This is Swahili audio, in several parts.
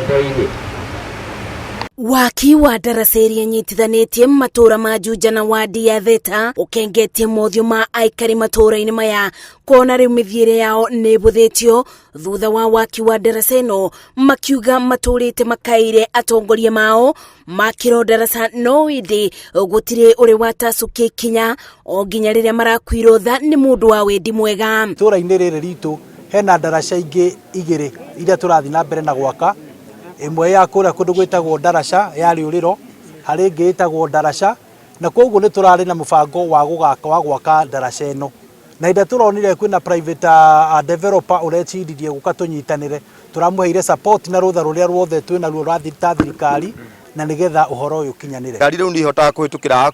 thoko-inĩ. Waki wa ndaraca iria nyitithanĩtie matura ma Juja na wendi ya Theta ũkengetie mothio ma Aikari matũra-inĩ maya, kuona rĩu mĩthiĩre yao nĩ ĩbũthĩtio thutha wa waki wa ndaraca ĩno, makiuga matũrĩte makaire atongoria mao makĩirwo ndaraca, no ĩndĩ gũtirĩ ũrĩ watacũkia kinya o nginya rĩrĩa marakuirwo tha nĩ mũndũ wa wendi mwega. Itũra-inĩ rĩrĩ ritũ hena ndaraca ingĩ igĩrĩ iria tũrathiĩ na mbere na gwaka. Ĩmwe ya kũrĩa kũndũ gwĩtagwo ndaraca ya rĩũrĩro, harĩ ĩngĩ ĩtagwo ndaraca, na koguo nĩ tũrarĩ na mũbango wa gwaka ndaraca ĩno. Na ĩnda tũronire kwĩna private developer ũrecidirie gũka tũnyitanĩre, tũramũheire support na rũtha rũrĩa ruothe twĩna ruo rwa thirikari na nĩgetha ũhoro ũyũ ũkinyanĩre. Ngari rĩu nĩ ihotaga kũhĩtũkĩra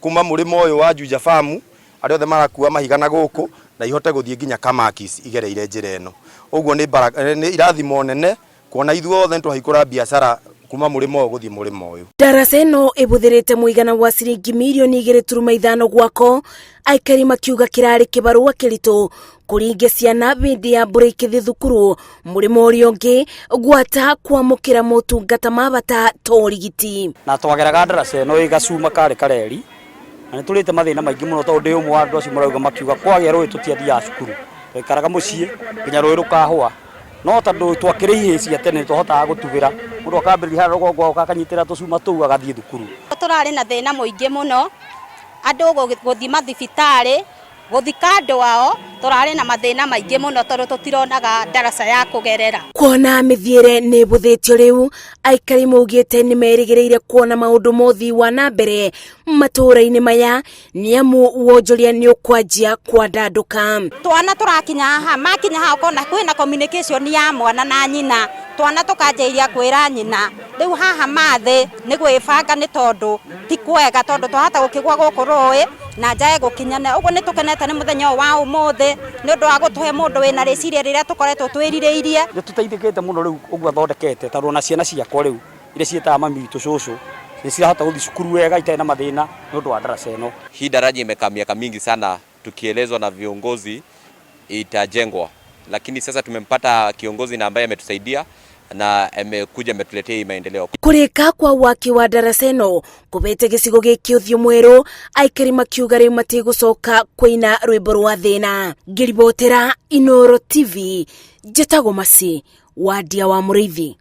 kuma mũrĩmo ũyũ wa Juja farm, arĩa othe marakua mahiga na gũkũ, na ihote gũthiĩ nginya Kamakis igereire njĩra ĩno. Ũguo nĩ irathimo nene kuona ithuothe twahingũra biacara kuma mũrĩmo ũyũ gũthiĩ mũrĩmo ũyũ. Ndaraca ĩno ĩbũthĩrĩte mũigana wa ciringi mirioni 2.5 gwako, Aikari makiuga kĩrarĩ kĩbarũa kĩritũ kũringia ciana hĩndĩ ya mbura ikĩthiĩ thukuru, mũrĩmo ũrĩa ũngĩ gwata kwamũkĩra motungata ma bata ta ũrigiti. Na twageraga ndaraca ĩno ĩgacuma karĩ kareri, na nĩ tũrĩte mathĩna maingĩ mũno, tondũ ndĩ ũmwe wa andũ acio marauga makiuga kwagĩa rũĩ tũtiathiaga cukuru, twaikaraga mũciĩ nginya rũĩ rũkahũa. No tondũ twakĩrĩ ihĩcia tene tũhotaga gũtubĩra, mũndũ akambĩrĩria harĩa rũgongo akanyitĩra tũcuma tũu agathiĩ thukuru. Tũrarĩ na thĩna mũingĩ mũno, andũ gũthiĩ mathibitarĩ, gũthika andũ ao, tũrarĩ na mathĩna maingĩ mũno tondũ tũtironaga ndaraca ya kũgerera. Kuona mĩthiĩre nĩ ĩbũthĩtio rĩu, Aikari maugĩte nĩ merĩgĩrĩire kuona maũndũ mothi wa na mbere matũra-inĩ maya, nĩ amu wonjoria nĩ ũkwanjia kwandandũka. Twana tũrakinya haha, makinya haha ũkona kwĩna communication ya mwana na nyina, twana tũkanjĩria kwĩra nyina. Rĩu haha mathĩ nĩ gwĩbanga nĩ tondũ ti kwega, tondũ twahota gũkĩgwa gũkũ rũĩ na njae gũkinyane. Ũguo nĩ tũkenete nĩ mũthenya wa ũmũthĩ nĩ ũndũ wa gũtũhe mũndũ wĩna rĩciria rĩrĩa tũkoretwo twĩrirĩirie. Nĩ tũteithĩkĩte mũno rĩu ũguo athondekete, tondũ na ciana ciakwa rĩu iria ciĩtaga mami witũ cũcũ nĩ cirahota gũthiĩ cukuru wega itarĩ na mathĩna nĩ ũndũ wa ndaraca ĩno. Hii daraja imekaa miaka mingi sana tukielezwa na viongozi itajengwa, lakini sasa tumempata kiongozi na ambaye ametusaidia na amekuja ametuletea hii maendeleo. Kurika kwa waki wa ndaraca ĩno kubete gĩcigo gĩkĩ ũthiũ mwerũ, Aikari makiuga rĩu matigũcoka kũina rwĩmbo rwa thĩna. Ngĩribotera Inooro TV, njĩtagwo Maci wa Ndia wa Mũrĩithi.